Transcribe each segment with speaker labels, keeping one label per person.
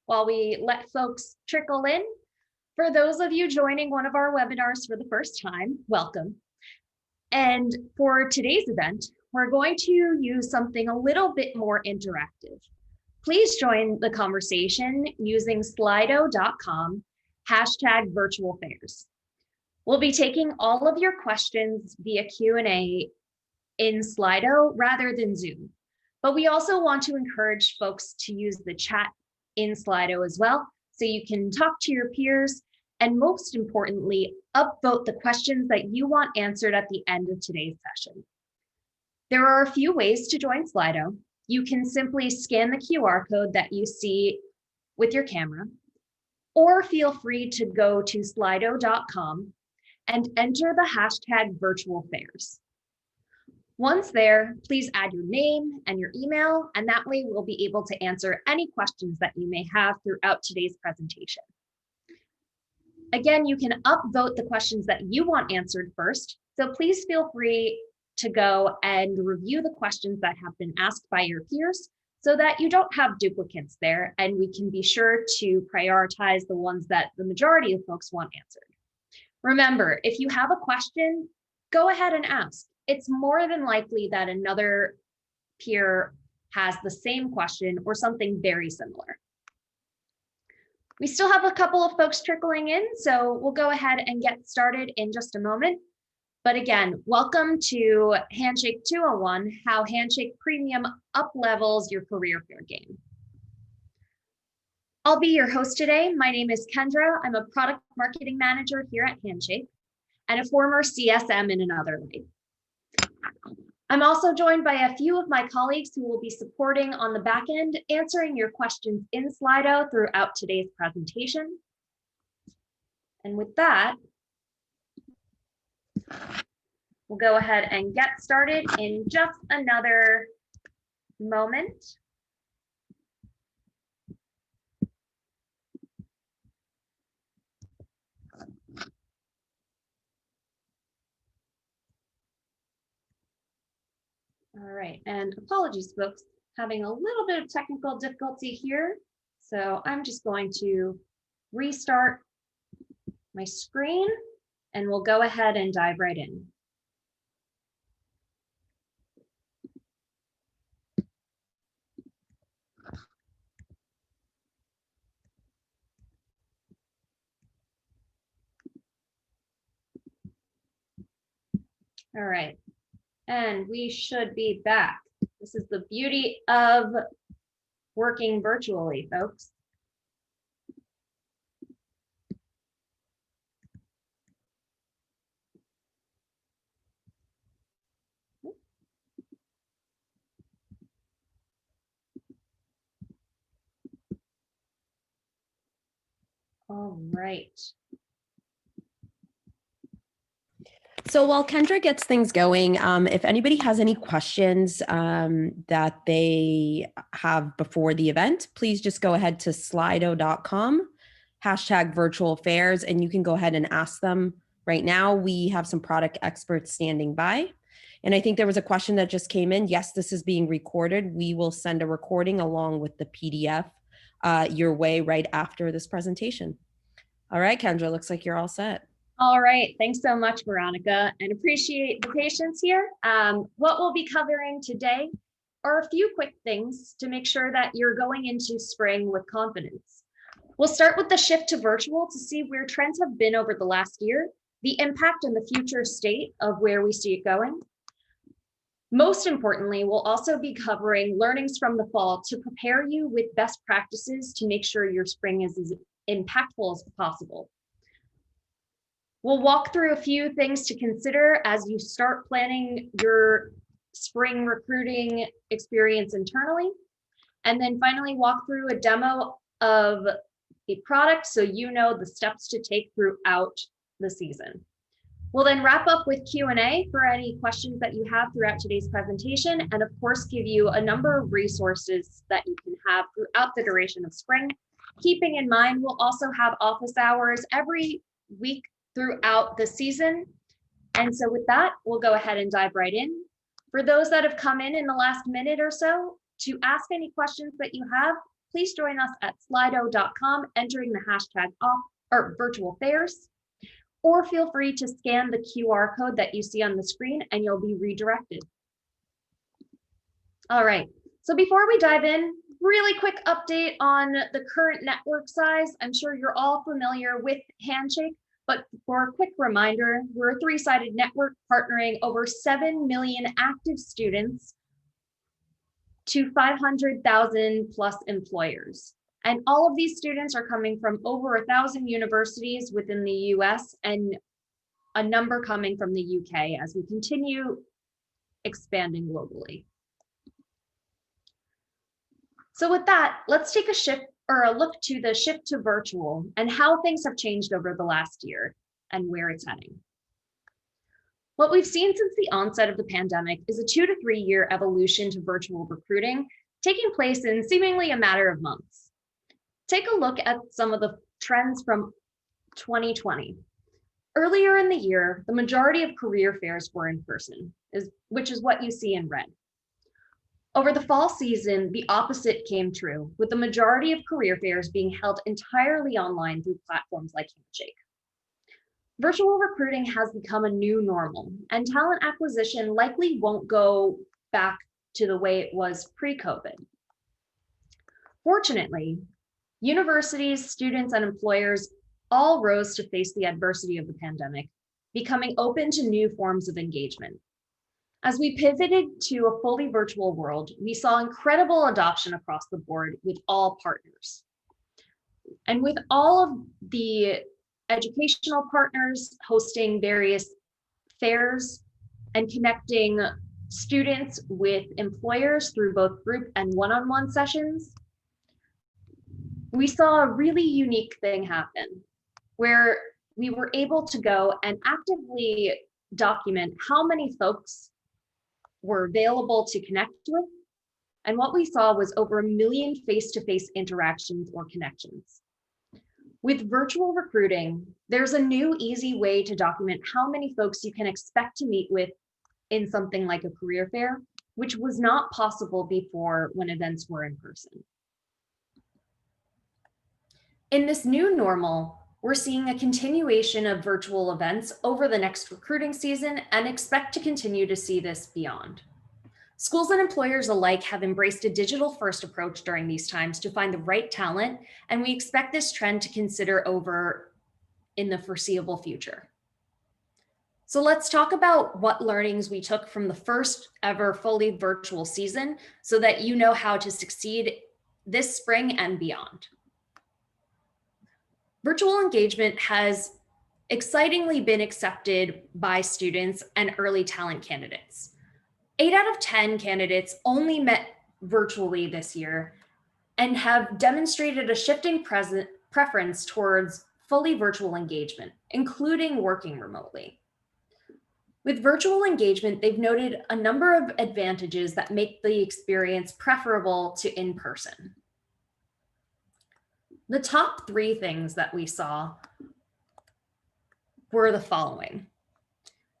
Speaker 1: while we let folks trickle in. For those of you joining one of our webinars for the first time, welcome. And for today's event, we're going to use something a little bit more interactive. Please join the conversation using slido.com #virtualfairs. We'll be taking all of your questions via Q&A in Slido rather than Zoom. But we also want to encourage folks to use the chat in Slido as well, so you can talk to your peers and most importantly, upvote the questions that you want answered at the end of today's session. There are a few ways to join Slido. You can simply scan the QR code that you see with your camera, or feel free to go to slido.com and enter the #virtualfairs. Once there, please add your name and your email, and that way we'll be able to answer any questions that you may have throughout today's presentation. Again, you can upvote the questions that you want answered first, so please feel free to go and review the questions that have been asked by your peers so that you don't have duplicates there, and we can be sure to prioritize the ones that the majority of folks want answered. Remember, if you have a question, go ahead and ask. It's more than likely that another peer has the same question or something very similar. We still have a couple of folks trickling in, so we'll go ahead and get started in just a moment. But again, welcome to Handshake 201, how Handshake Premium up-levels your career fair game. I'll be your host today. My name is Kendra. I'm a product marketing manager here at Handshake and a former CSM in another life. I'm also joined by a few of my colleagues who will be supporting on the back end, answering your questions in Slido throughout today's presentation. And with that, we'll go ahead and get started in just another moment. All right, and apologies, folks, having a little bit of technical difficulty here. So I'm just going to restart my screen and we'll go ahead and dive right in. All right, and we should be back. This is the beauty of working virtually, folks. All right.
Speaker 2: So while Kendra gets things going, if anybody has any questions that they have before the event, please just go ahead to slido.com #virtualfairs, and you can go ahead and ask them right now. We have some product experts standing by. And I think there was a question that just came in. Yes, this is being recorded. We will send a recording along with the PDF your way right after this presentation. All right, Kendra, looks like you're all set.
Speaker 1: All right, thanks so much, Veronica, and appreciate the patience here. What we'll be covering today are a few quick things to make sure that you're going into spring with confidence. We'll start with the shift to virtual to see where trends have been over the last year, the impact and the future state of where we see it going. Most importantly, we'll also be covering learnings from the fall to prepare you with best practices to make sure your spring is as impactful as possible. We'll walk through a few things to consider as you start planning your spring recruiting experience internally. And then finally walk through a demo of a product so you know the steps to take throughout the season. We'll then wrap up with Q&A for any questions that you have throughout today's presentation, and of course give you a number of resources that you can have throughout the duration of spring. Keeping in mind, we'll also have office hours every week throughout the season. And so with that, we'll go ahead and dive right in. For those that have come in the last minute or so, to ask any questions that you have, please join us at slido.com, entering the hashtag virtual fairs, or feel free to scan the QR code that you see on the screen and you'll be redirected. All right, so before we dive in, really quick update on the current network size. I'm sure you're all familiar with Handshake, but for a quick reminder, we're a three-sided network partnering over 7 million active students to 500,000 plus employers. And all of these students are coming from over 1,000 universities within the US and a number coming from the UK as we continue expanding globally. So with that, let's take a look to the shift to virtual and how things have changed over the last year and where it's heading. What we've seen since the onset of the pandemic is a 2 to 3 year evolution to virtual recruiting taking place in seemingly a matter of months. Take a look at some of the trends from 2020. Earlier in the year, the majority of career fairs were in person, which is what you see in red. Over the fall season, the opposite came true, with the majority of career fairs being held entirely online through platforms like Handshake. Virtual recruiting has become a new normal, and talent acquisition likely won't go back to the way it was pre-COVID. Fortunately, universities, students, and employers all rose to face the adversity of the pandemic, becoming open to new forms of engagement. As we pivoted to a fully virtual world, we saw incredible adoption across the board with all partners. And with all of the educational partners hosting various fairs and connecting students with employers through both group and one-on-one sessions, we saw a really unique thing happen where we were able to go and actively document how many folks were available to connect with. And what we saw was over 1 million face-to-face interactions or connections. With virtual recruiting, there's a new easy way to document how many folks you can expect to meet with in something like a career fair, which was not possible before when events were in person. In this new normal, we're seeing a continuation of virtual events over the next recruiting season and expect to continue to see this beyond. Schools and employers alike have embraced a digital-first approach during these times to find the right talent, and we expect this trend to consider over in the foreseeable future. So let's talk about what learnings we took from the first ever fully virtual season so that you know how to succeed this spring and beyond. Virtual engagement has excitingly been accepted by students and early talent candidates. 8 out of 10 candidates only met virtually this year and have demonstrated a shifting preference towards fully virtual engagement, including working remotely. With virtual engagement, they've noted a number of advantages that make the experience preferable to in-person. The top 3 things that we saw were the following.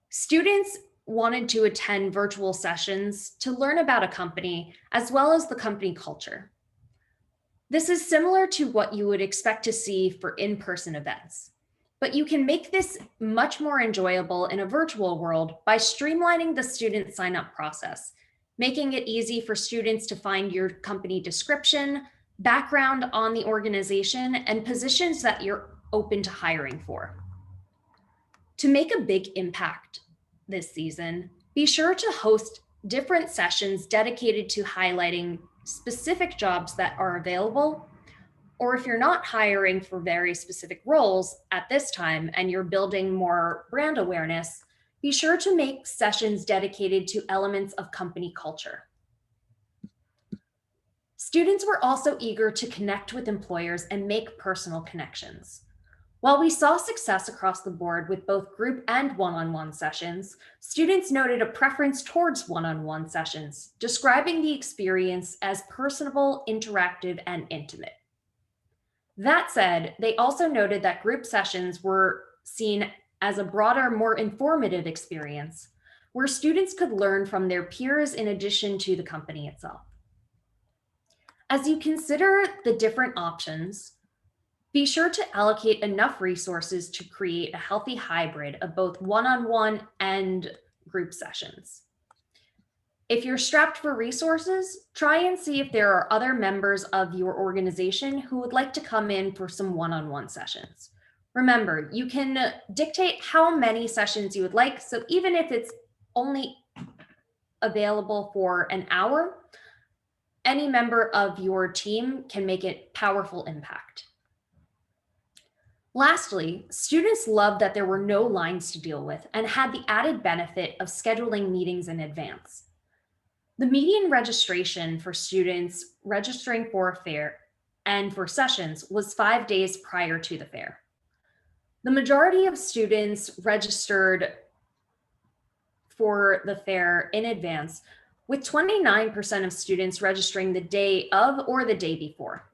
Speaker 1: Students wanted to attend virtual sessions to learn about a company as well as the company culture. This is similar to what you would expect to see for in-person events, but you can make this much more enjoyable in a virtual world by streamlining the student sign-up process, making it easy for students to find your company description, background on the organization, and positions that you're open to hiring for. To make a big impact this season, be sure to host different sessions dedicated to highlighting specific jobs that are available, or if you're not hiring for very specific roles at this time and you're building more brand awareness, be sure to make sessions dedicated to elements of company culture. Students were also eager to connect with employers and make personal connections. While we saw success across the board with both group and one-on-one sessions, students noted a preference towards one-on-one sessions, describing the experience as personable, interactive, and intimate. That said, they also noted that group sessions were seen as a broader, more informative experience, where students could learn from their peers in addition to the company itself. As you consider the different options, be sure to allocate enough resources to create a healthy hybrid of both one-on-one and group sessions. If you're strapped for resources, try and see if there are other members of your organization who would like to come in for some one-on-one sessions. Remember, you can dictate how many sessions you would like, so even if it's only available for an hour, any member of your team can make a powerful impact. Lastly, students loved that there were no lines to deal with and had the added benefit of scheduling meetings in advance. The median registration for students registering for a fair and for sessions was 5 days prior to the fair. The majority of students registered for the fair in advance, with 29% of students registering the day of or the day before.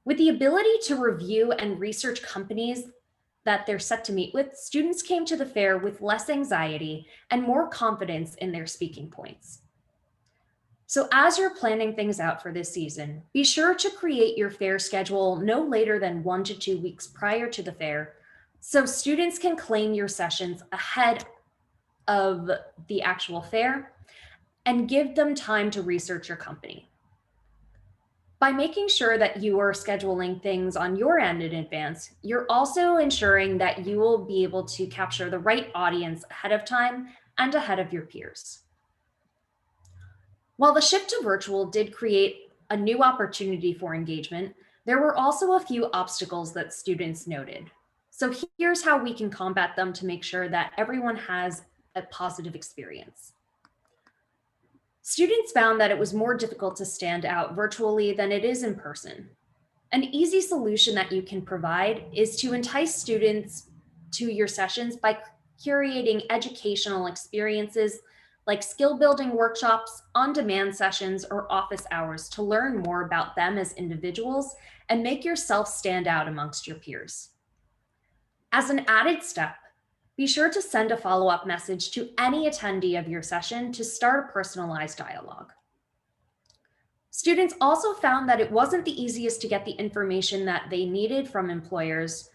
Speaker 1: With the ability to review and research companies that they're set to meet with, students came to the fair with less anxiety and more confidence in their speaking points. So as you're planning things out for this season, be sure to create your fair schedule no later than 1 to 2 weeks prior to the fair, so students can claim your sessions ahead of the actual fair and give them time to research your company. By making sure that you are scheduling things on your end in advance, you're also ensuring that you will be able to capture the right audience ahead of time and ahead of your peers. While the shift to virtual did create a new opportunity for engagement, there were also a few obstacles that students noted. So here's how we can combat them to make sure that everyone has a positive experience. Students found that it was more difficult to stand out virtually than it is in person. An easy solution that you can provide is to entice students to your sessions by curating educational experiences like skill building workshops, on-demand sessions, or office hours to learn more about them as individuals and make yourself stand out amongst your peers. As an added step, be sure to send a follow-up message to any attendee of your session to start a personalized dialogue. Students also found that it wasn't the easiest to get the information that they needed from employers,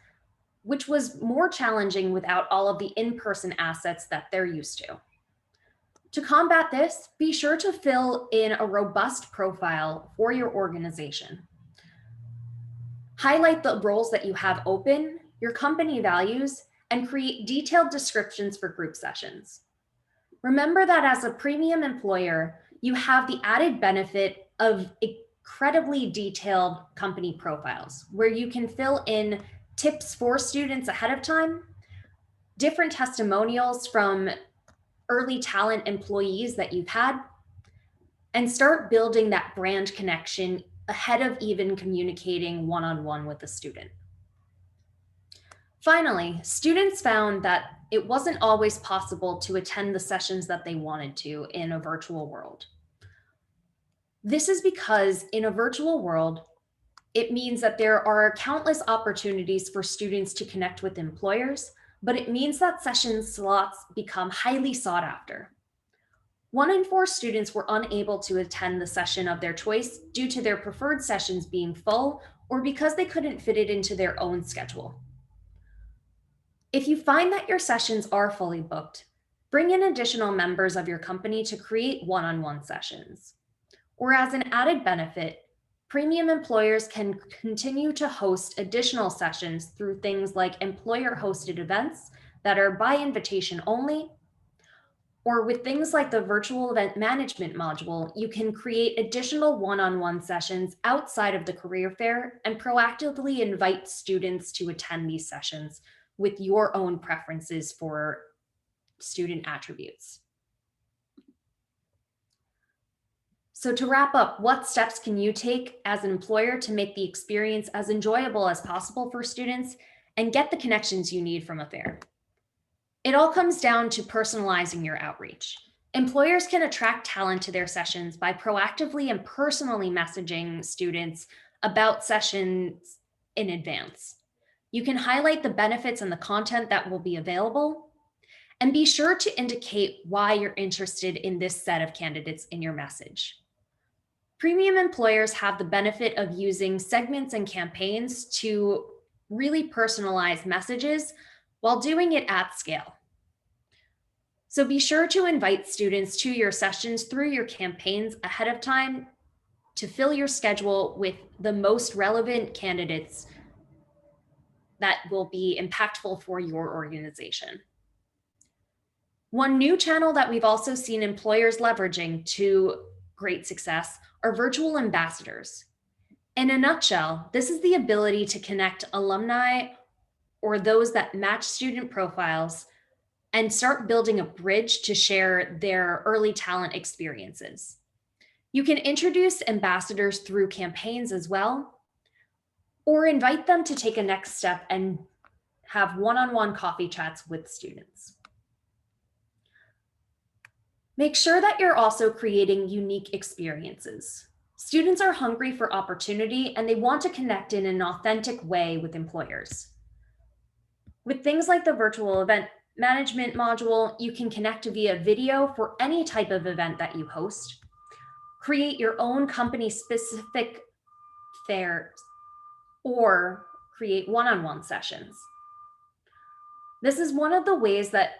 Speaker 1: which was more challenging without all of the in-person assets that they're used to. To combat this, be sure to fill in a robust profile for your organization. Highlight the roles that you have open, your company values, and create detailed descriptions for group sessions. Remember that as a premium employer, you have the added benefit of incredibly detailed company profiles where you can fill in tips for students ahead of time, different testimonials from early talent employees that you've had, and start building that brand connection ahead of even communicating one-on-one with the student. Finally, students found that it wasn't always possible to attend the sessions that they wanted to in a virtual world. This is because in a virtual world, it means that there are countless opportunities for students to connect with employers, but it means that session slots become highly sought after. 1 in 4 students were unable to attend the session of their choice due to their preferred sessions being full or because they couldn't fit it into their own schedule. If you find that your sessions are fully booked, bring in additional members of your company to create one-on-one sessions. Or as an added benefit, premium employers can continue to host additional sessions through things like employer-hosted events that are by invitation only, or with things like the virtual event management module, you can create additional one-on-one sessions outside of the career fair and proactively invite students to attend these sessions with your own preferences for student attributes. So to wrap up, what steps can you take as an employer to make the experience as enjoyable as possible for students and get the connections you need from a fair? It all comes down to personalizing your outreach. Employers can attract talent to their sessions by proactively and personally messaging students about sessions in advance. You can highlight the benefits and the content that will be available, and be sure to indicate why you're interested in this set of candidates in your message. Premium employers have the benefit of using segments and campaigns to really personalize messages while doing it at scale. So be sure to invite students to your sessions through your campaigns ahead of time to fill your schedule with the most relevant candidates that will be impactful for your organization. One new channel that we've also seen employers leveraging to great success are virtual ambassadors. In a nutshell, this is the ability to connect alumni or those that match student profiles and start building a bridge to share their early talent experiences. You can introduce ambassadors through campaigns as well, or invite them to take a next step and have one-on-one coffee chats with students. Make sure that you're also creating unique experiences. Students are hungry for opportunity and they want to connect in an authentic way with employers. With things like the virtual event management module, you can connect via video for any type of event that you host. Create your own company-specific fairs or create one-on-one sessions. This is one of the ways that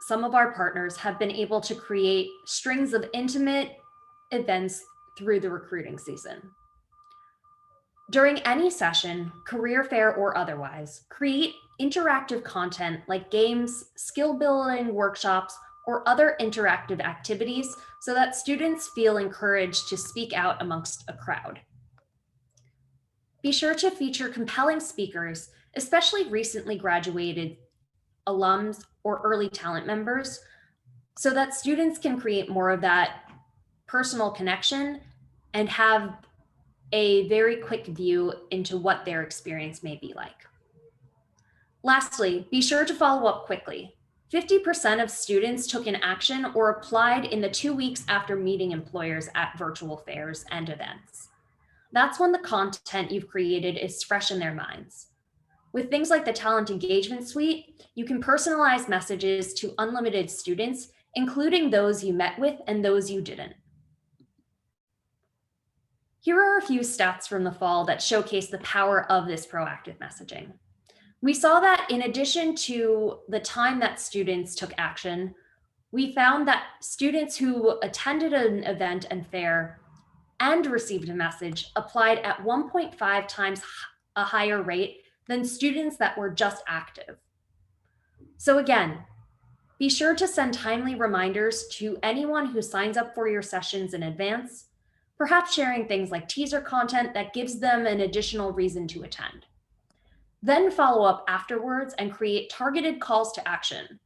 Speaker 1: some of our partners have been able to create strings of intimate events through the recruiting season. During any session, career fair or otherwise, create interactive content like games, skill building workshops, or other interactive activities so that students feel encouraged to speak out amongst a crowd. Be sure to feature compelling speakers, especially recently graduated alums or early talent members, so that students can create more of that personal connection and have a very quick view into what their experience may be like. Lastly, be sure to follow up quickly. 50% of students took an action or applied in the 2 weeks after meeting employers at virtual fairs and events. That's when the content you've created is fresh in their minds. With things like the Talent Engagement Suite, you can personalize messages to unlimited students, including those you met with and those you didn't. Here are a few stats from the fall that showcase the power of this proactive messaging. We saw that in addition to the time that students took action, we found that students who attended an event and fair and received a message applied at 1.5 times a higher rate than students that were just active. So again, be sure to send timely reminders to anyone who signs up for your sessions in advance, perhaps sharing things like teaser content that gives them an additional reason to attend. Then follow up afterwards and create targeted calls to action,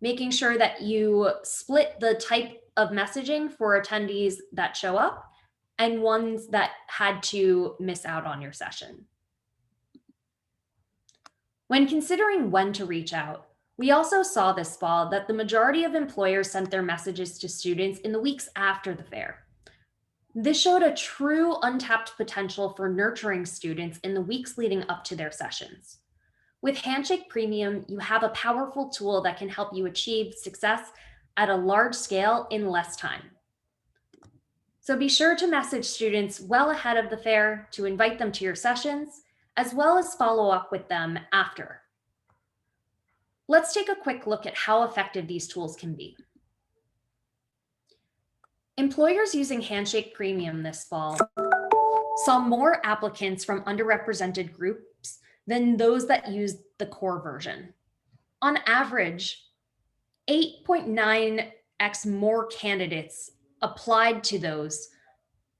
Speaker 1: making sure that you split the type of messaging for attendees that show up and ones that had to miss out on your session. When considering when to reach out, we also saw this fall that the majority of employers sent their messages to students in the weeks after the fair. This showed a true untapped potential for nurturing students in the weeks leading up to their sessions. With Handshake Premium, you have a powerful tool that can help you achieve success at a large scale in less time. So be sure to message students well ahead of the fair to invite them to your sessions, as well as follow up with them after. Let's take a quick look at how effective these tools can be. Employers using Handshake Premium this fall saw more applicants from underrepresented groups than those that used the core version. On average, 8.9x more candidates applied to those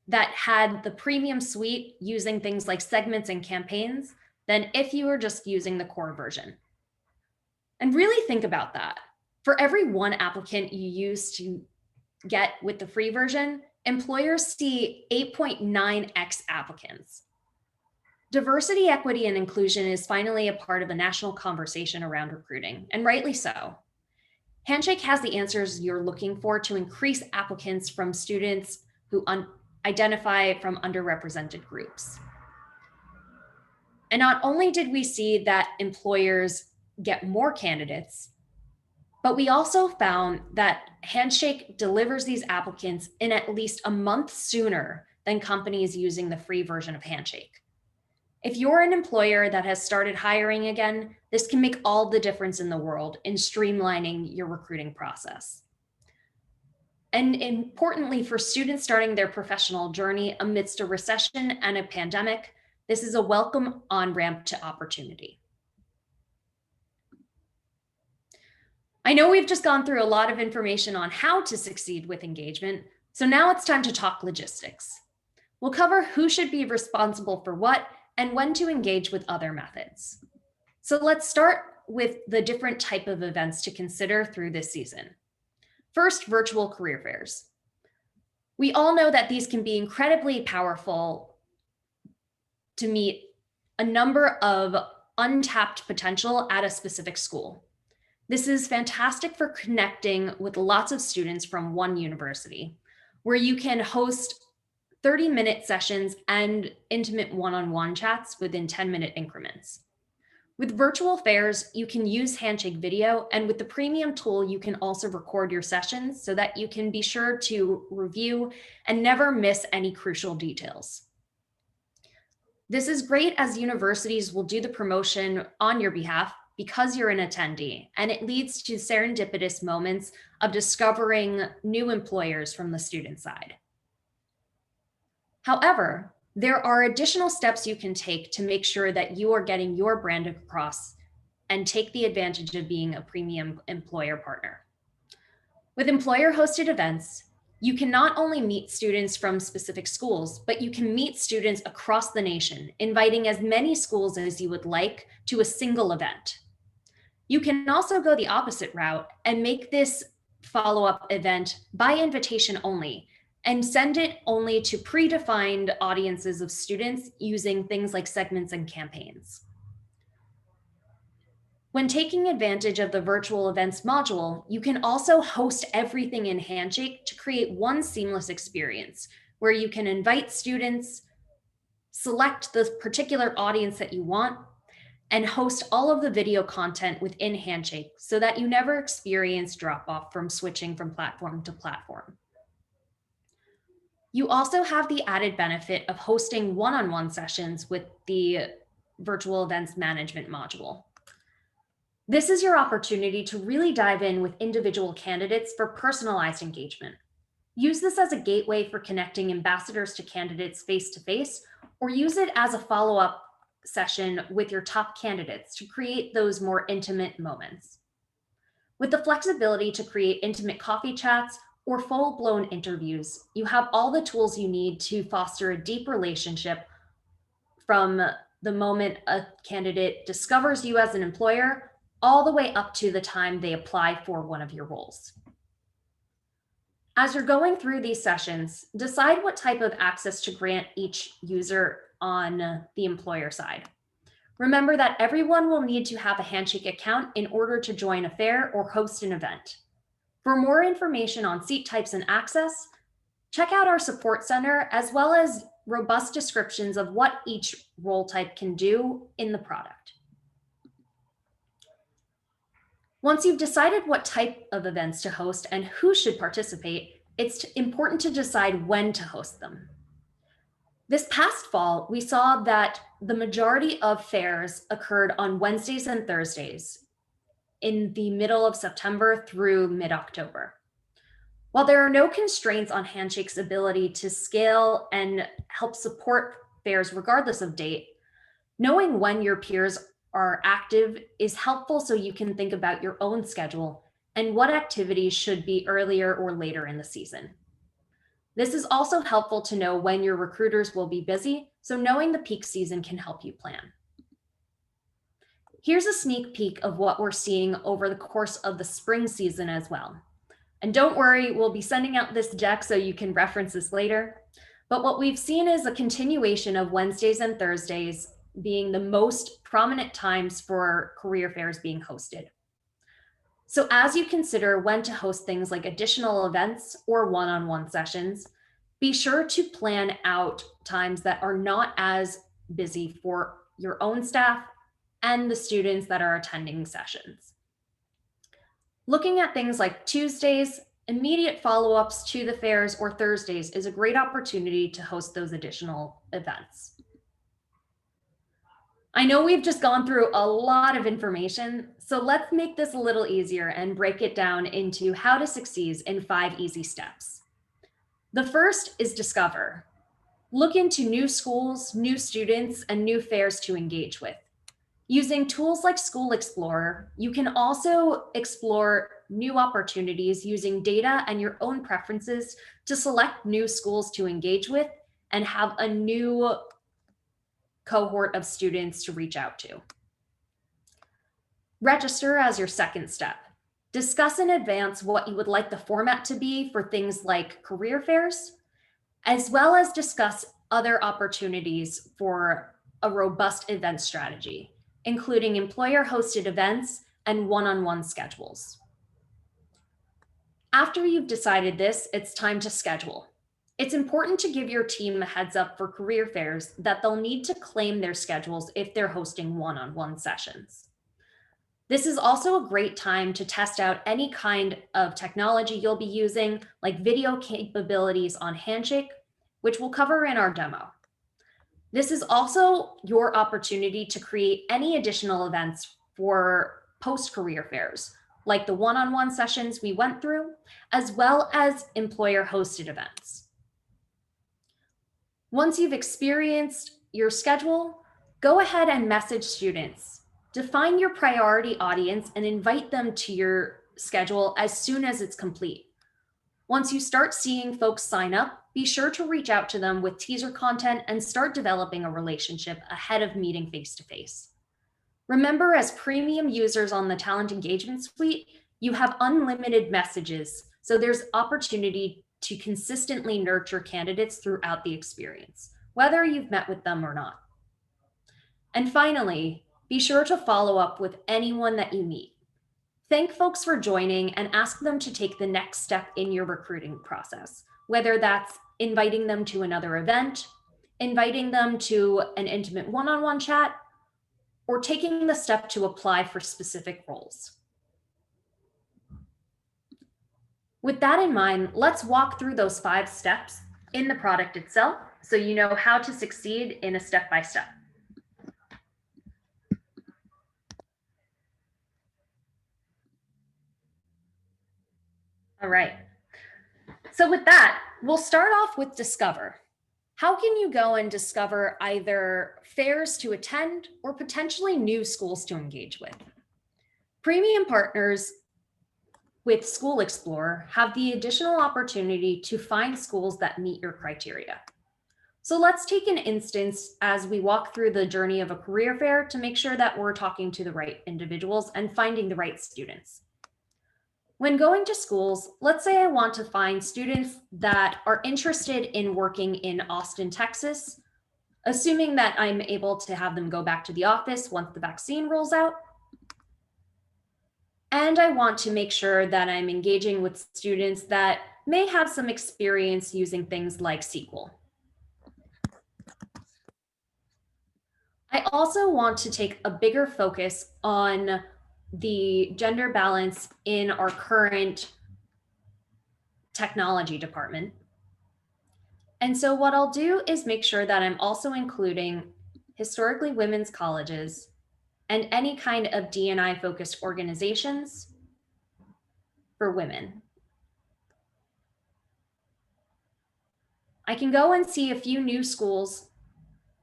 Speaker 1: that had the premium suite using things like segments and campaigns than if you were just using the core version. And really think about that. For every one applicant you use to get with the free version, employers see 8.9x applicants. Diversity, equity, and inclusion is finally a part of the national conversation around recruiting, and rightly so. Handshake has the answers you're looking for to increase applicants from students who identify from underrepresented groups. And not only did we see that employers get more candidates, But we also found that Handshake delivers these applicants in at least a month sooner than companies using the free version of Handshake. If you're an employer that has started hiring again, this can make all the difference in the world in streamlining your recruiting process. And importantly, for students starting their professional journey amidst a recession and a pandemic, this is a welcome on-ramp to opportunity. I know we've just gone through a lot of information on how to succeed with engagement, so now it's time to talk logistics. We'll cover who should be responsible for what and when to engage with other methods. So let's start with the different type of events to consider through this season. First, virtual career fairs. We all know that these can be incredibly powerful to meet a number of untapped potential at a specific school. This is fantastic for connecting with lots of students from one university, where you can host 30-minute sessions and intimate one-on-one chats within 10-minute increments. With virtual fairs, you can use Handshake video, and with the premium tool, you can also record your sessions so that you can be sure to review and never miss any crucial details. This is great as universities will do the promotion on your behalf because you're an attendee, and it leads to serendipitous moments of discovering new employers from the student side. However, there are additional steps you can take to make sure that you are getting your brand across and take the advantage of being a premium employer partner. With employer-hosted events, you can not only meet students from specific schools, but you can meet students across the nation, inviting as many schools as you would like to a single event. You can also go the opposite route and make this follow-up event by invitation only, and send it only to predefined audiences of students using things like segments and campaigns. When taking advantage of the virtual events module, you can also host everything in Handshake to create one seamless experience where you can invite students, select the particular audience that you want, and host all of the video content within Handshake so that you never experience drop-off from switching from platform to platform. You also have the added benefit of hosting one-on-one sessions with the virtual events management module. This is your opportunity to really dive in with individual candidates for personalized engagement. Use this as a gateway for connecting ambassadors to candidates face-to-face, or use it as a follow-up session with your top candidates to create those more intimate moments. With the flexibility to create intimate coffee chats or full-blown interviews, you have all the tools you need to foster a deep relationship from the moment a candidate discovers you as an employer all the way up to the time they apply for one of your roles. As you're going through these sessions, decide what type of access to grant each user on the employer side. Remember that everyone will need to have a Handshake account in order to join a fair or host an event. For more information on seat types and access, check out our support center, as well as robust descriptions of what each role type can do in the product. Once you've decided what type of events to host and who should participate, it's important to decide when to host them. This past fall, we saw that the majority of fairs occurred on Wednesdays and Thursdays in the middle of September through mid-October. While there are no constraints on Handshake's ability to scale and help support fairs regardless of date, knowing when your peers are active is helpful so you can think about your own schedule and what activities should be earlier or later in the season. This is also helpful to know when your recruiters will be busy, so knowing the peak season can help you plan. Here's a sneak peek of what we're seeing over the course of the spring season as well. And don't worry, we'll be sending out this deck so you can reference this later. But what we've seen is a continuation of Wednesdays and Thursdays being the most prominent times for career fairs being hosted. So as you consider when to host things like additional events or one-on-one sessions, be sure to plan out times that are not as busy for your own staff and the students that are attending sessions. Looking at things like Tuesdays, immediate follow-ups to the fairs, or Thursdays is a great opportunity to host those additional events. I know we've just gone through a lot of information, so let's make this a little easier and break it down into how to succeed in 5 easy steps. The first is discover. Look into new schools, new students, and new fairs to engage with. Using tools like School Explorer, you can also explore new opportunities using data and your own preferences to select new schools to engage with and have a new cohort of students to reach out to. Register as your second step. Discuss in advance what you would like the format to be for things like career fairs, as well as discuss other opportunities for a robust event strategy, including employer-hosted events and one-on-one schedules. After you've decided this, it's time to schedule. It's important to give your team a heads up for career fairs that they'll need to claim their schedules if they're hosting one-on-one sessions. This is also a great time to test out any kind of technology you'll be using, like video capabilities on Handshake, which we'll cover in our demo. This is also your opportunity to create any additional events for post-career fairs, like the one-on-one sessions we went through, as well as employer-hosted events. Once you've experienced your schedule, go ahead and message students. Define your priority audience and invite them to your schedule as soon as it's complete. Once you start seeing folks sign up, be sure to reach out to them with teaser content and start developing a relationship ahead of meeting face-to-face. Remember, as premium users on the Talent Engagement Suite, you have unlimited messages, so there's opportunity to consistently nurture candidates throughout the experience, whether you've met with them or not. And finally, be sure to follow up with anyone that you meet. Thank folks for joining and ask them to take the next step in your recruiting process, whether that's inviting them to another event, inviting them to an intimate one-on-one chat, or taking the step to apply for specific roles. With that in mind, let's walk through those 5 steps in the product itself so you know how to succeed in a step-by-step. All right. So with that, we'll start off with discover. How can you go and discover either fairs to attend or potentially new schools to engage with? Premium partners with School Explorer have the additional opportunity to find schools that meet your criteria. So let's take an instance as we walk through the journey of a career fair to make sure that we're talking to the right individuals and finding the right students. When going to schools, let's say I want to find students that are interested in working in Austin, Texas, assuming that I'm able to have them go back to the office once the vaccine rolls out. And I want to make sure that I'm engaging with students that may have some experience using things like SQL. I also want to take a bigger focus on the gender balance in our current technology department. And so what I'll do is make sure that I'm also including historically women's colleges and any kind of D&I focused organizations for women. I can go and see a few new schools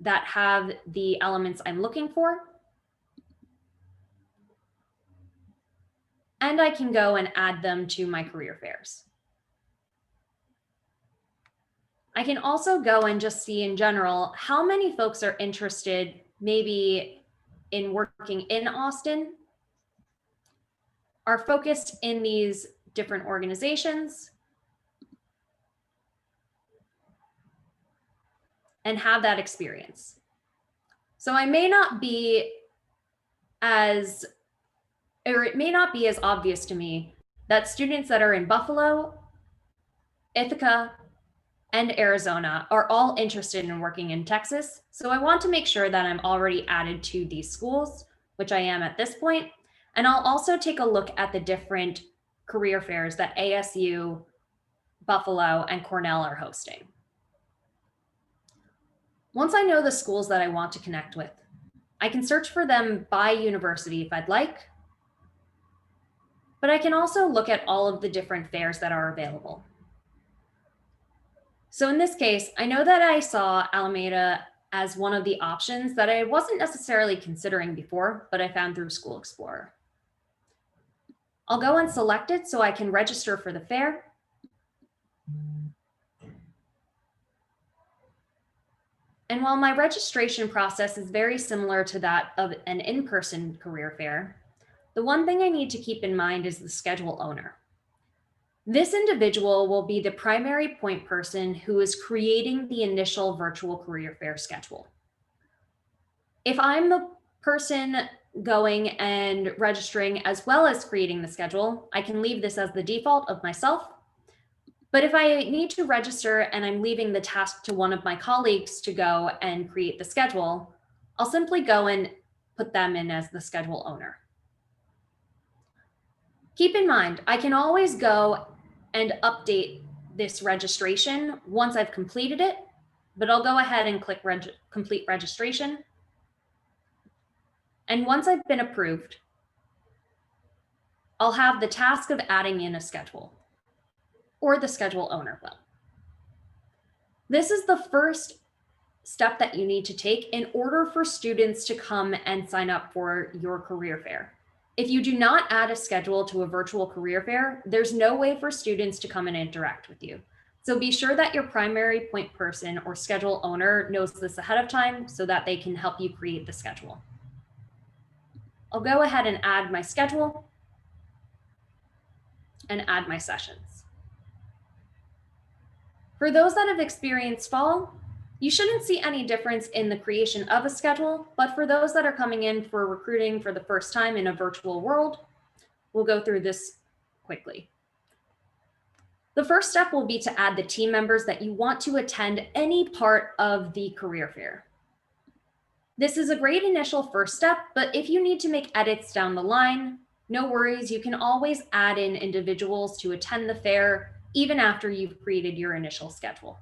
Speaker 1: that have the elements I'm looking for. And I can go and add them to my career fairs. I can also go and just see in general how many folks are interested maybe in working in Austin, are focused in these different organizations, and have that experience. So I may not be as, or it may not be as obvious to me that students that are in Buffalo, Ithaca, and Arizona are all interested in working in Texas. So I want to make sure that I'm already added to these schools, which I am at this point. And I'll also take a look at the different career fairs that ASU, Buffalo, and Cornell are hosting. Once I know the schools that I want to connect with, I can search for them by university if I'd like, but I can also look at all of the different fairs that are available. So in this case, I know that I saw Alameda as one of the options that I wasn't necessarily considering before, but I found through School Explorer. I'll go and select it so I can register for the fair. And while my registration process is very similar to that of an in-person career fair, the one thing I need to keep in mind is the schedule owner. This individual will be the primary point person who is creating the initial virtual career fair schedule. If I'm the person going and registering as well as creating the schedule, I can leave this as the default of myself. But if I need to register and I'm leaving the task to one of my colleagues to go and create the schedule, I'll simply go and put them in as the schedule owner. Keep in mind, I can always go and update this registration once I've completed it, but I'll go ahead and click complete registration. And once I've been approved, I'll have the task of adding in a schedule, or the schedule owner will. This is the first step that you need to take in order for students to come and sign up for your career fair. If you do not add a schedule to a virtual career fair, there's no way for students to come and interact with you. So be sure that your primary point person or schedule owner knows this ahead of time so that they can help you create the schedule. I'll go ahead and add my schedule and add my sessions. For those that have experienced fall, you shouldn't see any difference in the creation of a schedule, but for those that are coming in for recruiting for the first time in a virtual world, we'll go through this quickly. The first step will be to add the team members that you want to attend any part of the career fair. This is a great initial first step, but if you need to make edits down the line, no worries, you can always add in individuals to attend the fair even after you've created your initial schedule.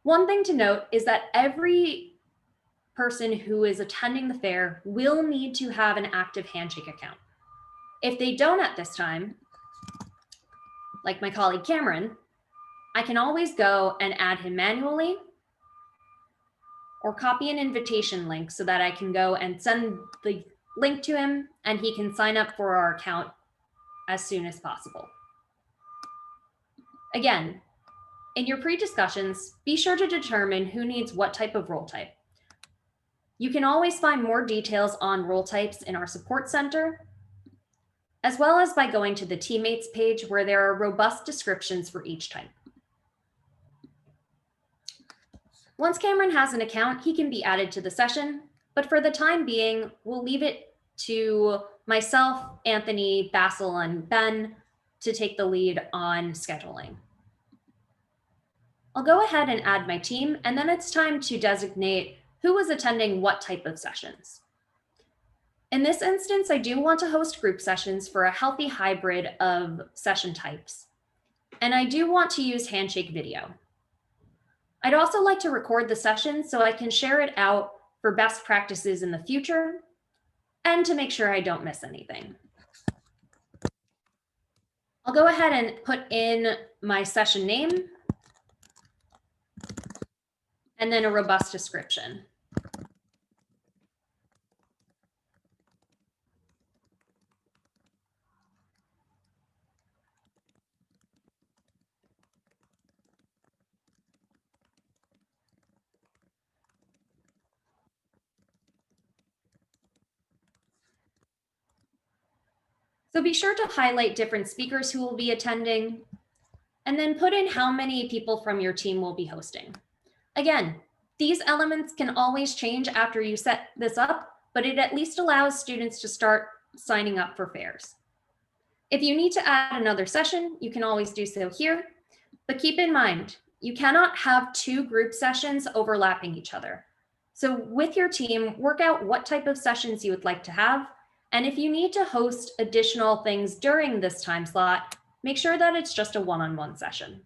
Speaker 1: One thing to note is that every person who is attending the fair will need to have an active Handshake account. If they don't at this time, like my colleague Cameron, I can always go and add him manually or copy an invitation link so that I can go and send the link to him and he can sign up for our account as soon as possible. Again, in your pre-discussions, be sure to determine who needs what type of role type. You can always find more details on role types in our support center, as well as by going to the teammates page where there are robust descriptions for each type. Once Cameron has an account, he can be added to the session, but for the time being, we'll leave it to myself, Anthony, Basil, and Ben to take the lead on scheduling. I'll go ahead and add my team, and then it's time to designate who is attending what type of sessions. In this instance, I do want to host group sessions for a healthy hybrid of session types. And I do want to use Handshake video. I'd also like to record the session so I can share it out for best practices in the future and to make sure I don't miss anything. I'll go ahead and put in my session name and then a robust description. So be sure to highlight different speakers who will be attending, and then put in how many people from your team will be hosting. Again, these elements can always change after you set this up, but it at least allows students to start signing up for fairs. If you need to add another session, you can always do so here, but keep in mind, you cannot have two group sessions overlapping each other. So with your team, work out what type of sessions you would like to have, And if you need to host additional things during this time slot, make sure that it's just a one-on-one session.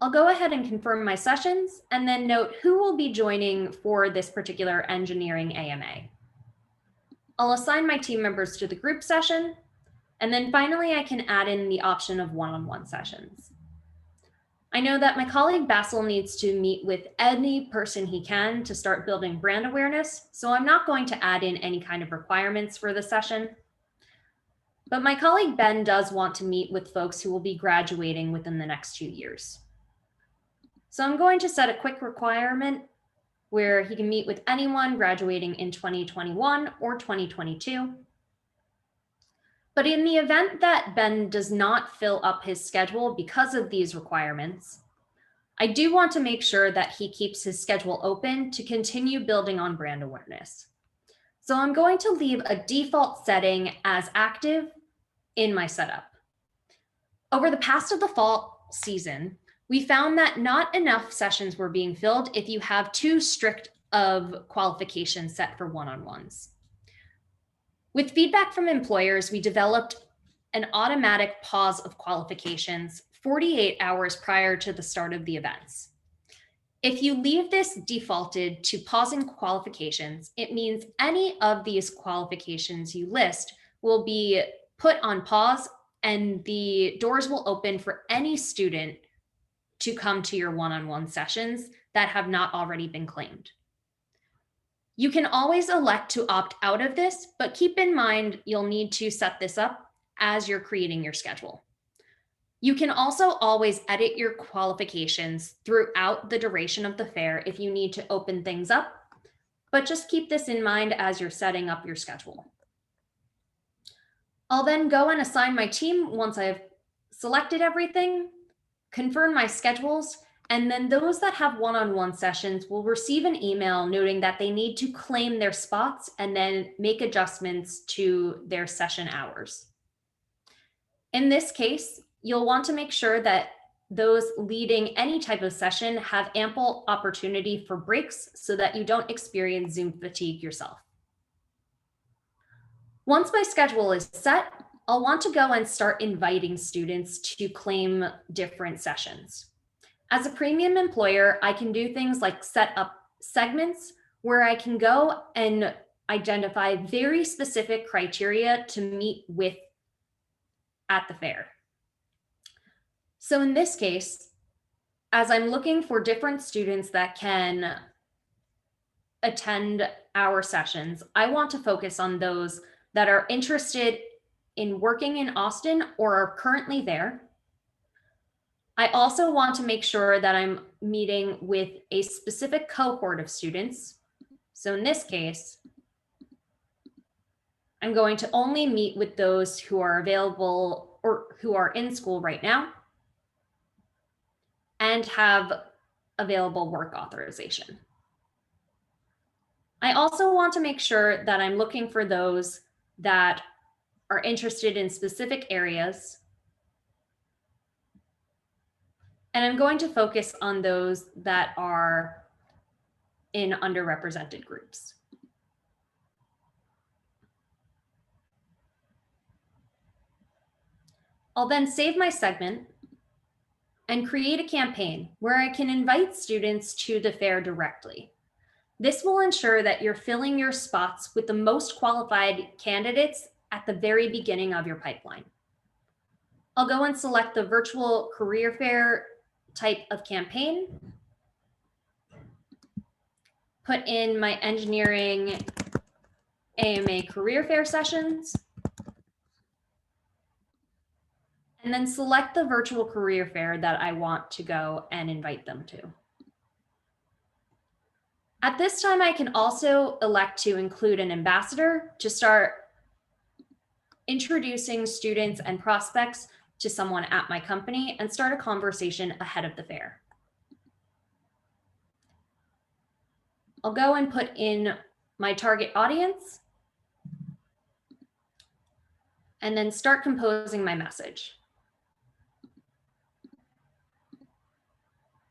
Speaker 1: I'll go ahead and confirm my sessions and then note who will be joining for this particular engineering AMA. I'll assign my team members to the group session, and then finally I can add in the option of one-on-one sessions. I know that my colleague Basil needs to meet with any person he can to start building brand awareness, so I'm not going to add in any kind of requirements for the session. But my colleague Ben does want to meet with folks who will be graduating within the next 2 years. So I'm going to set a quick requirement where he can meet with anyone graduating in 2021 or 2022. But in the event that Ben does not fill up his schedule because of these requirements, I do want to make sure that he keeps his schedule open to continue building on brand awareness. So I'm going to leave a default setting as active in my setup. Over the past of the fall season, we found that not enough sessions were being filled if you have too strict of qualifications set for one-on-ones. With feedback from employers, we developed an automatic pause of qualifications 48 hours prior to the start of the events. If you leave this defaulted to pausing qualifications, it means any of these qualifications you list will be put on pause and the doors will open for any student to come to your one-on-one sessions that have not already been claimed. You can always elect to opt out of this, but keep in mind you'll need to set this up as you're creating your schedule. You can also always edit your qualifications throughout the duration of the fair if you need to open things up, but just keep this in mind as you're setting up your schedule. I'll then go and assign my team once I've selected everything, confirm my schedules, and then those that have one-on-one sessions will receive an email noting that they need to claim their spots and then make adjustments to their session hours. In this case, you'll want to make sure that those leading any type of session have ample opportunity for breaks so that you don't experience Zoom fatigue yourself. Once my schedule is set, I'll want to go and start inviting students to claim different sessions. As a premium employer, I can do things like set up segments where I can go and identify very specific criteria to meet with at the fair. So in this case, as I'm looking for different students that can attend our sessions, I want to focus on those that are interested in working in Austin or are currently there. I also want to make sure that I'm meeting with a specific cohort of students. So in this case, I'm going to only meet with those who are available or who are in school right now and have available work authorization. I also want to make sure that I'm looking for those that are interested in specific areas. And I'm going to focus on those that are in underrepresented groups. I'll then save my segment and create a campaign where I can invite students to the fair directly. This will ensure that you're filling your spots with the most qualified candidates at the very beginning of your pipeline. I'll go and select the virtual career fair type of campaign, put in my engineering AMA career fair sessions, and then select the virtual career fair that I want to go and invite them to. At this time, I can also elect to include an ambassador to start introducing students and prospects to someone at my company and start a conversation ahead of the fair. I'll go and put in my target audience and then start composing my message.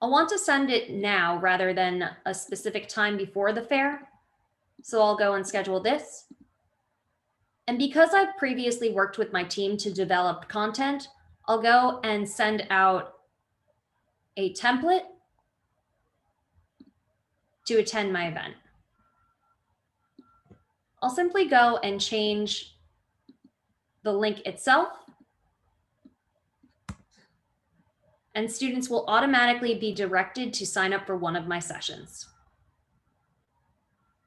Speaker 1: I'll want to send it now rather than a specific time before the fair. So I'll go and schedule this And because I've previously worked with my team to develop content, I'll go and send out a template to attend my event. I'll simply go and change the link itself, and students will automatically be directed to sign up for one of my sessions.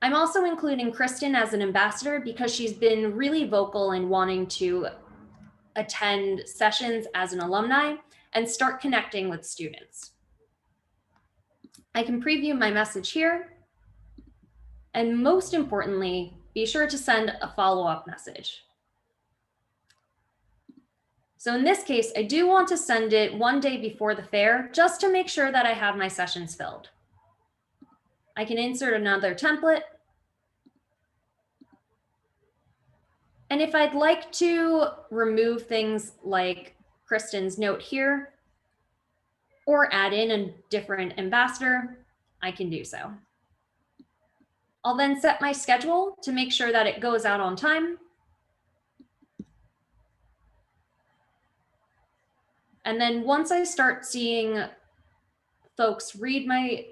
Speaker 1: I'm also including Kristen as an ambassador because she's been really vocal in wanting to attend sessions as an alumni and start connecting with students. I can preview my message here. And most importantly, be sure to send a follow-up message. So in this case, I do want to send it one day before the fair just to make sure that I have my sessions filled. I can insert another template. And if I'd like to remove things like Kristen's note here or add in a different ambassador, I can do so. I'll then set my schedule to make sure that it goes out on time. And then once I start seeing folks read my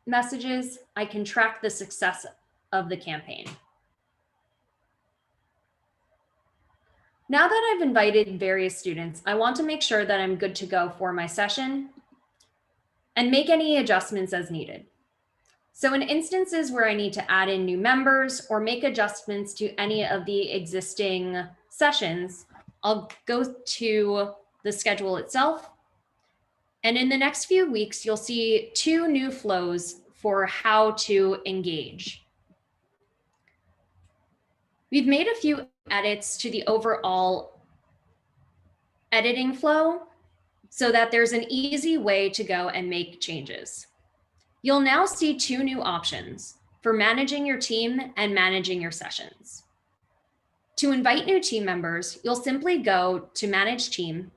Speaker 1: messages, I can track the success of the campaign. Now that I've invited various students, I want to make sure that I'm good to go for my session and make any adjustments as needed. So in instances where I need to add in new members or make adjustments to any of the existing sessions, I'll go to the schedule itself. And in the next few weeks, you'll see 2 new flows for how to engage. We've made a few edits to the overall editing flow so that there's an easy way to go and make changes. You'll now see 2 new options for managing your team and managing your sessions. To invite new team members, you'll simply go to Manage Team,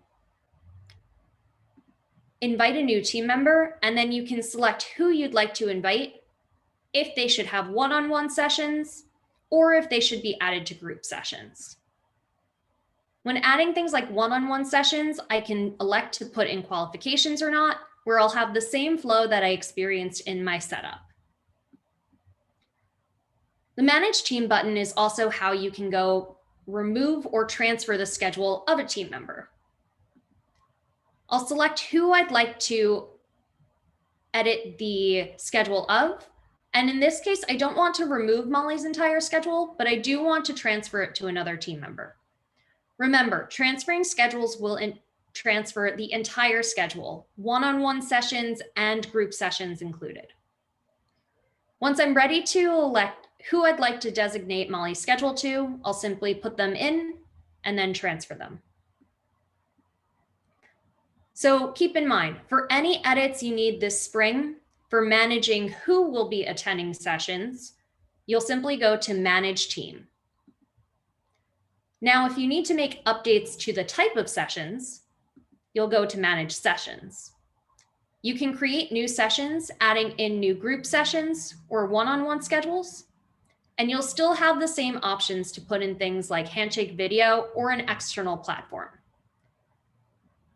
Speaker 1: invite a new team member, and then you can select who you'd like to invite, if they should have one-on-one sessions, or if they should be added to group sessions. When adding things like one-on-one sessions, I can elect to put in qualifications or not, where I'll have the same flow that I experienced in my setup. The Manage Team button is also how you can go remove or transfer the schedule of a team member. I'll select who I'd like to edit the schedule of. And in this case, I don't want to remove Molly's entire schedule, but I do want to transfer it to another team member. Remember, transferring schedules will transfer the entire schedule, one-on-one sessions and group sessions included. Once I'm ready to elect who I'd like to designate Molly's schedule to, I'll simply put them in and then transfer them. So keep in mind, for any edits you need this spring for managing who will be attending sessions, you'll simply go to Manage Team. Now, if you need to make updates to the type of sessions, you'll go to Manage Sessions. You can create new sessions, adding in new group sessions or one-on-one schedules, and you'll still have the same options to put in things like Handshake Video or an external platform.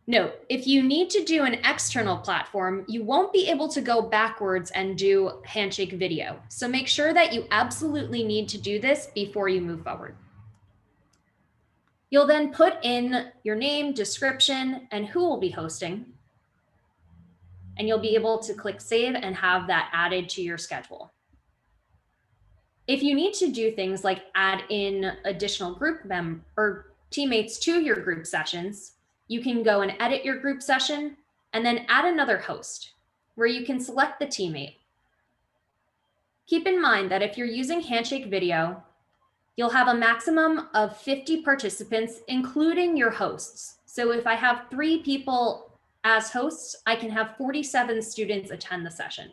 Speaker 1: Note, if you need to do an external platform, you won't be able to go backwards and do Handshake Video. So make sure that you absolutely need to do this before you move forward. You'll then put in your name, description, and who will be hosting. And you'll be able to click Save and have that added to your schedule. If you need to do things like add in additional group members or teammates to your group sessions, you can go and edit your group session and then add another host where you can select the teammate. Keep in mind that if you're using Handshake Video, you'll have a maximum of 50 participants, including your hosts. So if I have 3 people as hosts, I can have 47 students attend the session.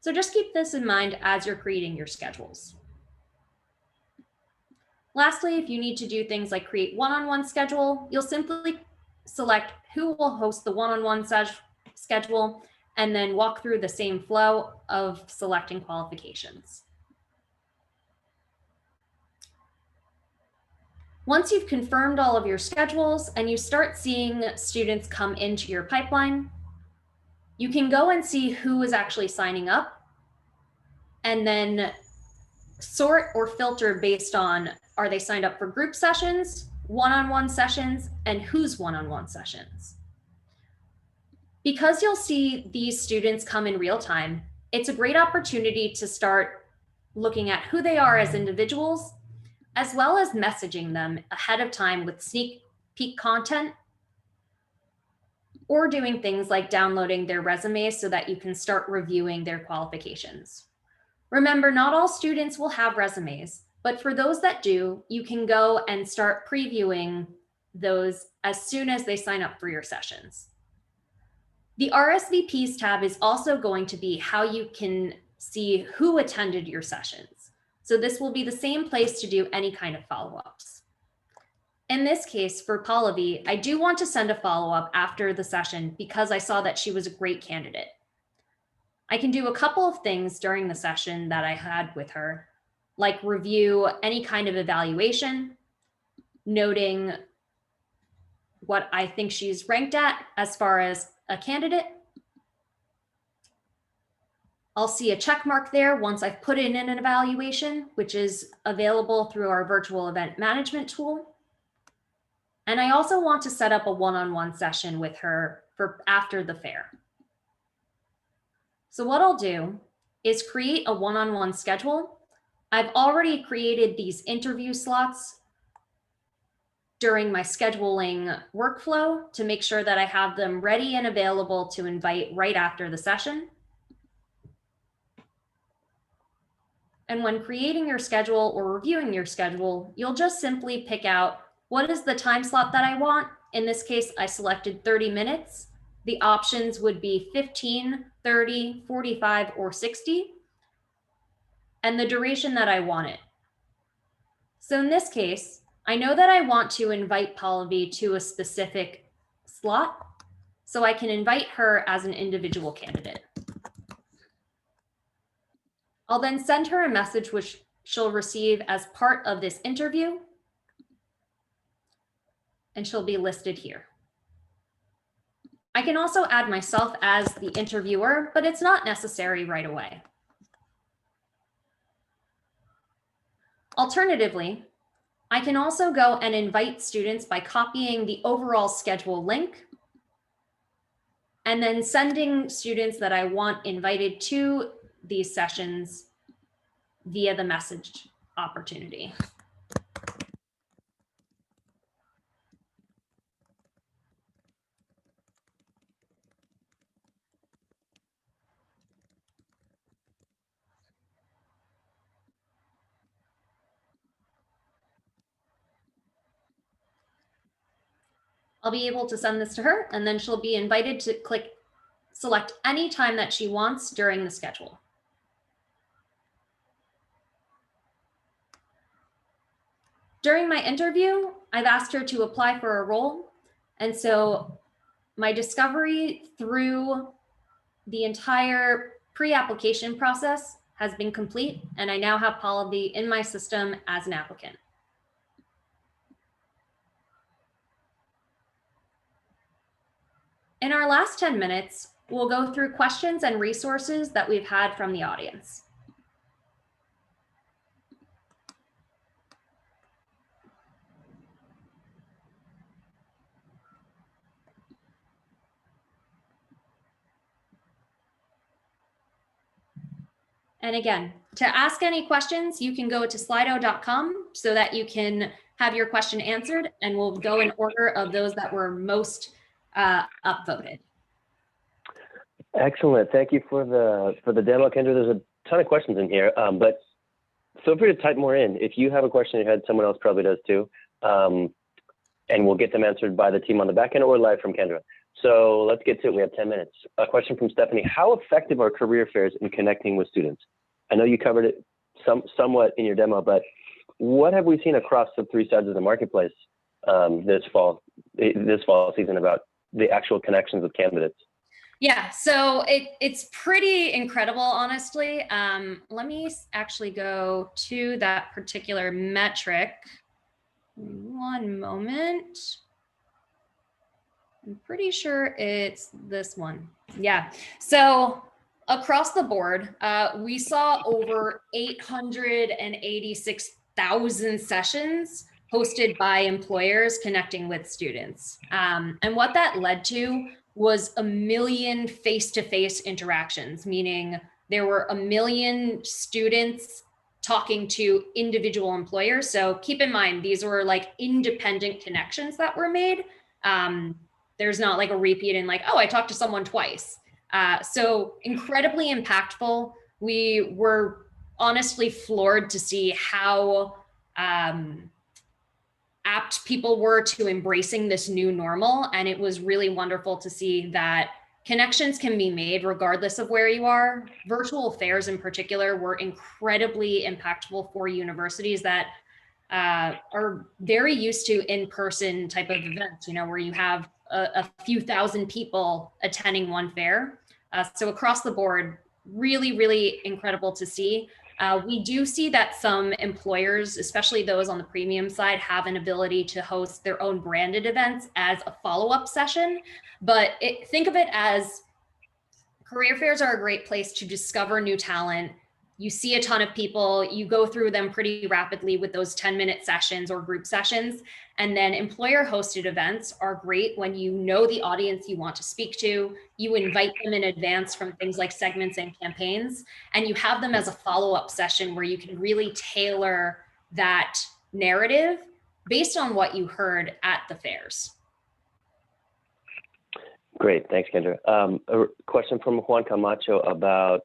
Speaker 1: So just keep this in mind as you're creating your schedules. Lastly, if you need to do things like create one-on-one schedule, you'll simply select who will host the one-on-one schedule and then walk through the same flow of selecting qualifications. Once you've confirmed all of your schedules and you start seeing students come into your pipeline, you can go and see who is actually signing up and then sort or filter based on, are they signed up for group sessions, one-on-one sessions, and whose one-on-one sessions. Because you'll see these students come in real time, it's a great opportunity to start looking at who they are as individuals, as well as messaging them ahead of time with sneak peek content, or doing things like downloading their resumes so that you can start reviewing their qualifications. Remember, not all students will have resumes, but for those that do, you can go and start previewing those as soon as they sign up for your sessions. The RSVPs tab is also going to be how you can see who attended your sessions. So this will be the same place to do any kind of follow-ups. In this case, for Pallavi, I do want to send a follow-up after the session because I saw that she was a great candidate. I can do a couple of things during the session that I had with her, like review any kind of evaluation, noting what I think she's ranked at as far as a candidate. I'll see a check mark there once I've put in an evaluation, which is available through our virtual event management tool. And I also want to set up a one-on-one session with her for after the fair. So what I'll do is create a one-on-one schedule. I've already created these interview slots during my scheduling workflow to make sure that I have them ready and available to invite right after the session. And when creating your schedule or reviewing your schedule, you'll just simply pick out what is the time slot that I want. In this case, I selected 30 minutes. The options would be 15, 30, 45, or 60, and the duration that I want it. So in this case, I know that I want to invite Pallavi to a specific slot, so I can invite her as an individual candidate. I'll then send her a message which she'll receive as part of this interview, and she'll be listed here. I can also add myself as the interviewer, but it's not necessary right away. Alternatively, I can also go and invite students by copying the overall schedule link and then sending students that I want invited to these sessions via the message opportunity. I'll be able to send this to her, and then she'll be invited to select any time that she wants during the schedule. During my interview, I've asked her to apply for a role. And so my discovery through the entire pre-application process has been complete, and I now have Pallavi in my system as an applicant. In our last 10 minutes, we'll go through questions and resources that we've had from the audience. And again, to ask any questions, you can go to slido.com so that you can have your question answered, and we'll go in order of those that were most upvoted.
Speaker 3: Excellent. Thank you for the demo, Kendra. There's a ton of questions in here, but feel free to type more in. If you have a question in your head, someone else probably does too, and we'll get them answered by the team on the back end or live from Kendra. So let's get to it. We have 10 minutes. A question from Stephanie. How effective are career fairs in connecting with students? I know you covered it somewhat in your demo, but what have we seen across the three sides of the marketplace this fall season about the actual connections with candidates?
Speaker 1: Yeah, so it's pretty incredible, honestly. Let me actually go to that particular metric One moment. I'm pretty sure it's this one. Yeah. So across the board, we saw over 886,000 sessions hosted by employers connecting with students. And what that led to was 1 million face-to-face interactions, meaning there were 1 million students talking to individual employers. So keep in mind, these were like independent connections that were made. There's not like a repeat and like, oh, I talked to someone twice. So incredibly impactful. We were honestly floored to see how apt people were to embracing this new normal. And it was really wonderful to see that connections can be made regardless of where you are. Virtual fairs in particular were incredibly impactful for universities that are very used to in-person type of events, you know, where you have a few thousand people attending one fair. So across the board, really, really incredible to see. We do see that some employers, especially those on the premium side, have an ability to host their own branded events as a follow-up session. But think of it as career fairs are a great place to discover new talent. You see a ton of people, you go through them pretty rapidly with those 10-minute sessions or group sessions. And then employer hosted events are great when you know the audience you want to speak to, you invite them in advance from things like segments and campaigns, and you have them as a follow-up session where you can really tailor that narrative based on what you heard at the fairs.
Speaker 3: Great, thanks, Kendra. A question from Juan Camacho about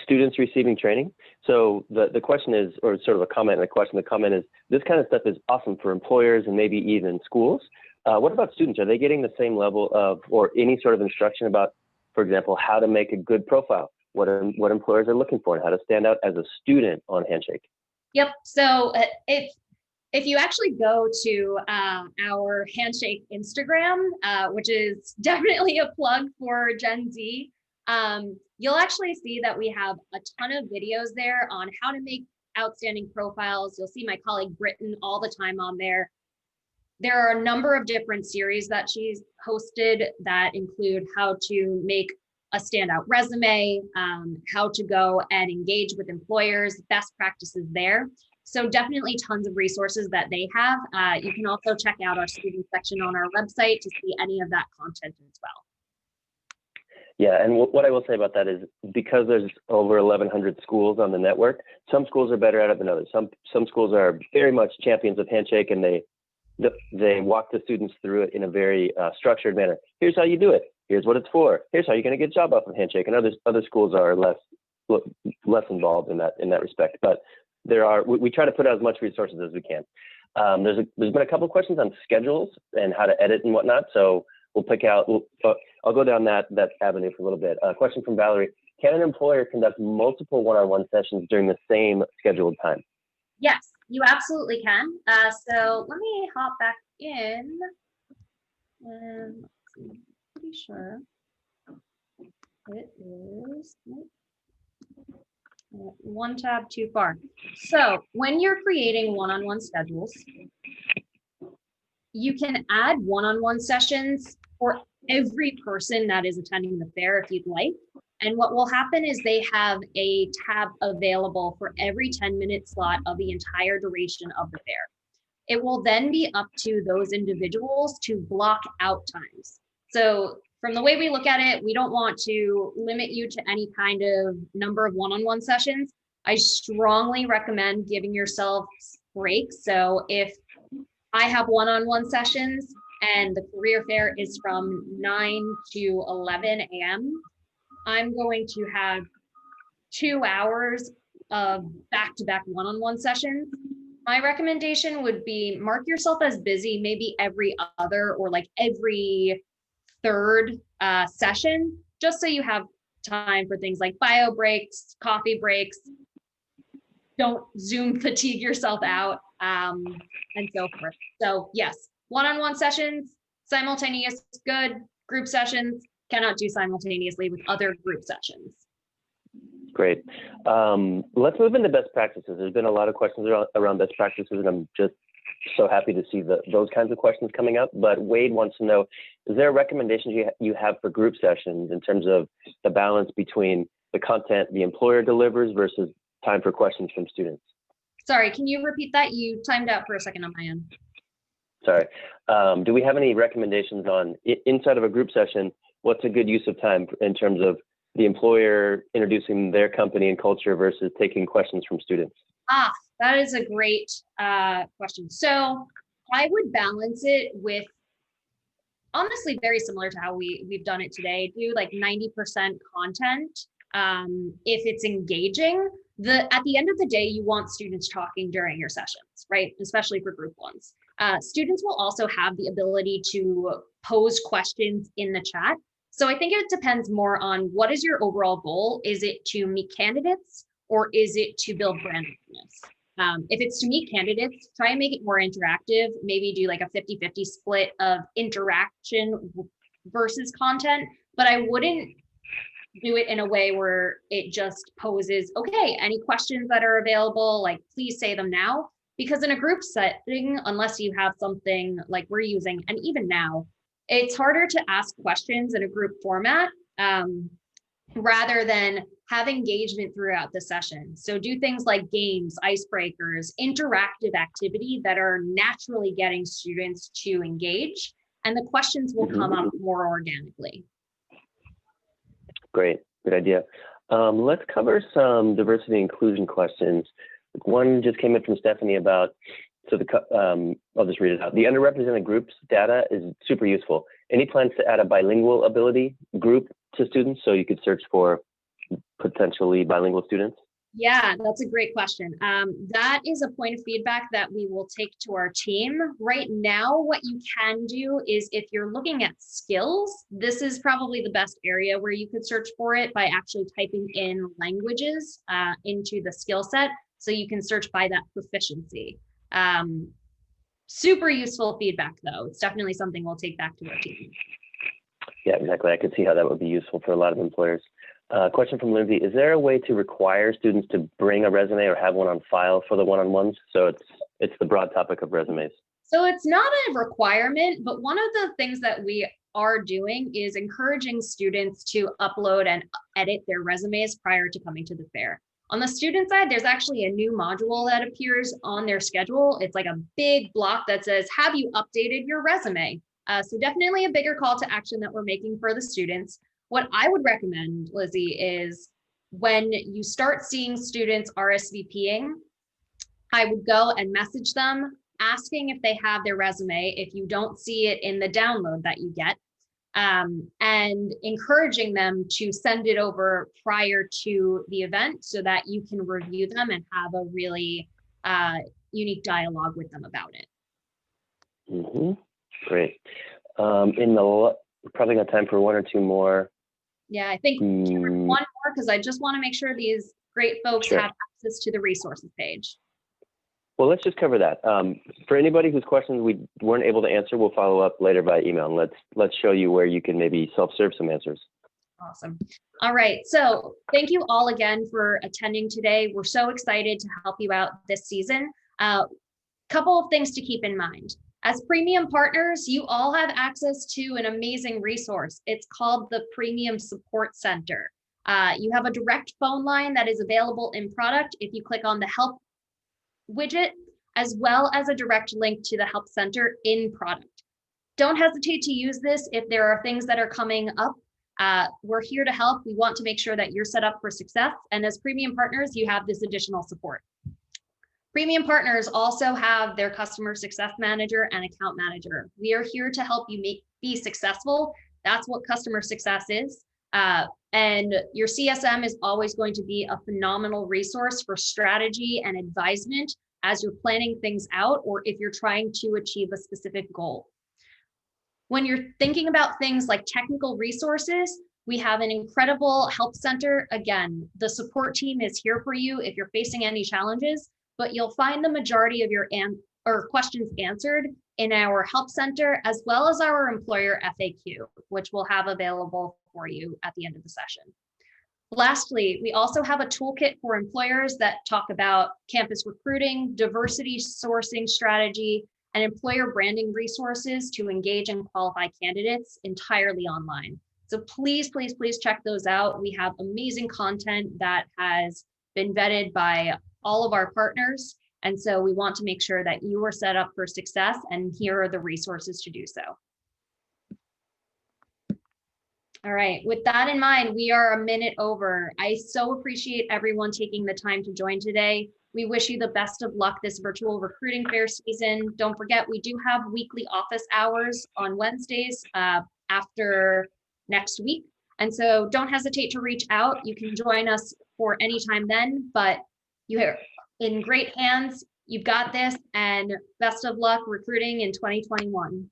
Speaker 3: students receiving training. So the question is, or sort of a comment and a question, the comment is, this kind of stuff is awesome for employers and maybe even schools. What about students? Are they getting the same level of, or any sort of instruction about, for example, how to make a good profile, what employers are looking for and how to stand out as a student on Handshake?
Speaker 1: Yep, so if you actually go to our Handshake Instagram, which is definitely a plug for Gen Z, you'll actually see that we have a ton of videos there on how to make outstanding profiles. You'll see my colleague Britton all the time on there. There are a number of different series that she's hosted that include how to make a standout resume, how to go and engage with employers, best practices there. So definitely tons of resources that they have. You can also check out our student section on our website to see any of that content as well.
Speaker 3: Yeah, and what I will say about that is because there's over 1,100 schools on the network, some schools are better at it than others. Some schools are very much champions of Handshake, and they walk the students through it in a very structured manner. Here's how you do it. Here's what it's for. Here's how you're going to get a job off of Handshake. And other schools are less involved in that respect. But we try to put out as much resources as we can. There's been a couple of questions on schedules and how to edit and whatnot. So we'll pick out. I'll go down that avenue for a little bit. A question from Valerie: can an employer conduct multiple one-on-one sessions during the same scheduled time?
Speaker 1: Yes, you absolutely can. So let me hop back in. And I'm pretty sure it is one tab too far. So when you're creating one-on-one schedules, you can add one-on-one sessions for every person that is attending the fair if you'd like. And what will happen is they have a tab available for every 10-minute slot of the entire duration of the fair. It will then be up to those individuals to block out times. So from the way we look at it, we don't want to limit you to any kind of number of one-on-one sessions. I strongly recommend giving yourself breaks. So if I have one-on-one sessions and the career fair is from 9 to 11 a.m., I'm going to have 2 hours of back-to-back one-on-one sessions. My recommendation would be mark yourself as busy, maybe every other or like every third session, just so you have time for things like bio breaks, coffee breaks. Don't Zoom fatigue yourself out, and so forth. So yes, one-on-one sessions, simultaneous, good. Group sessions, cannot do simultaneously with other group sessions.
Speaker 3: Great. Let's move into best practices. There's been a lot of questions around best practices, and I'm just so happy to see those kinds of questions coming up. But Wade wants to know, is there recommendations you have for group sessions in terms of the balance between the content the employer delivers versus time for questions from students?
Speaker 1: Sorry, can you repeat that? You timed out for a second on my end.
Speaker 3: Sorry. Do we have any recommendations on inside of a group session, what's a good use of time in terms of the employer introducing their company and culture versus taking questions from students?
Speaker 1: That is a great question. So I would balance it with, honestly, very similar to how we've done it today. Do like 90% content. If it's engaging, at the end of the day, you want students talking during your sessions, right? Especially for group ones. Students will also have the ability to pose questions in the chat. So I think it depends more on what is your overall goal. Is it to meet candidates or is it to build brand awareness? If it's to meet candidates, try and make it more interactive. Maybe do like a 50-50 split of interaction versus content, but I wouldn't do it in a way where it just poses, okay, any questions that are available, like please say them now. Because in a group setting, unless you have something like we're using, and even now, it's harder to ask questions in a group format rather than have engagement throughout the session. So do things like games, icebreakers, interactive activity that are naturally getting students to engage, and the questions will come up more organically.
Speaker 3: Great, good idea. Let's cover some diversity and inclusion questions. One just came in from Stephanie about, I'll just read it out. The underrepresented groups data is super useful. Any plans to add a bilingual ability group to students so you could search for potentially bilingual students?
Speaker 1: Yeah, that's a great question. That is a point of feedback that we will take to our team. Right now, what you can do is if you're looking at skills, this is probably the best area where you could search for it by actually typing in languages into the skill set. So you can search by that proficiency. Super useful feedback though. It's definitely something we'll take back to our team.
Speaker 3: Yeah, exactly. I could see how that would be useful for a lot of employers. Question from Lindsay, is there a way to require students to bring a resume or have one on file for the one-on-ones? So it's the broad topic of resumes.
Speaker 1: So it's not a requirement, but one of the things that we are doing is encouraging students to upload and edit their resumes prior to coming to the fair. On the student side, there's actually a new module that appears on their schedule. It's like a big block that says, have you updated your resume? So definitely a bigger call to action that we're making for the students. What I would recommend, Lizzie, is when you start seeing students RSVPing, I would go and message them asking if they have their resume, if you don't see it in the download that you get, and encouraging them to send it over prior to the event so that you can review them and have a really unique dialogue with them about it.
Speaker 3: Great. Probably got time for one or two more.
Speaker 1: Yeah, I think one more because I just want to make sure these great folks have access to the resources page.
Speaker 3: Well, let's just cover that. For anybody whose questions we weren't able to answer, we'll follow up later by email, and let's show you where you can maybe self-serve some answers.
Speaker 1: Awesome. All right. So thank you all again for attending today. We're so excited to help you out this season. Couple of things to keep in mind. As premium partners, you all have access to an amazing resource. It's called the Premium Support Center. You have a direct phone line that is available in product if you click on the help widget, as well as a direct link to the help center in product. Don't hesitate to use this if there are things that are coming up. We're here to help. We want to make sure that you're set up for success. And as premium partners, you have this additional support. Premium partners also have their customer success manager and account manager. We are here to help you be successful. That's what customer success is. And your CSM is always going to be a phenomenal resource for strategy and advisement as you're planning things out or if you're trying to achieve a specific goal. When you're thinking about things like technical resources, we have an incredible help center. Again, the support team is here for you if you're facing any challenges, but you'll find the majority of your questions answered in our help center, as well as our employer FAQ, which we'll have available for you at the end of the session. Lastly, we also have a toolkit for employers that talk about campus recruiting, diversity sourcing strategy, and employer branding resources to engage and qualify candidates entirely online. So please, please, please check those out. We have amazing content that has been vetted by all of our partners. And so we want to make sure that you are set up for success, and here are the resources to do so. All right, with that in mind, we are a minute over. I so appreciate everyone taking the time to join today. We wish you the best of luck this virtual recruiting fair season. Don't forget, we do have weekly office hours on Wednesdays after next week. And so don't hesitate to reach out. You can join us for any time then, but you're in great hands. You've got this, and best of luck recruiting in 2021.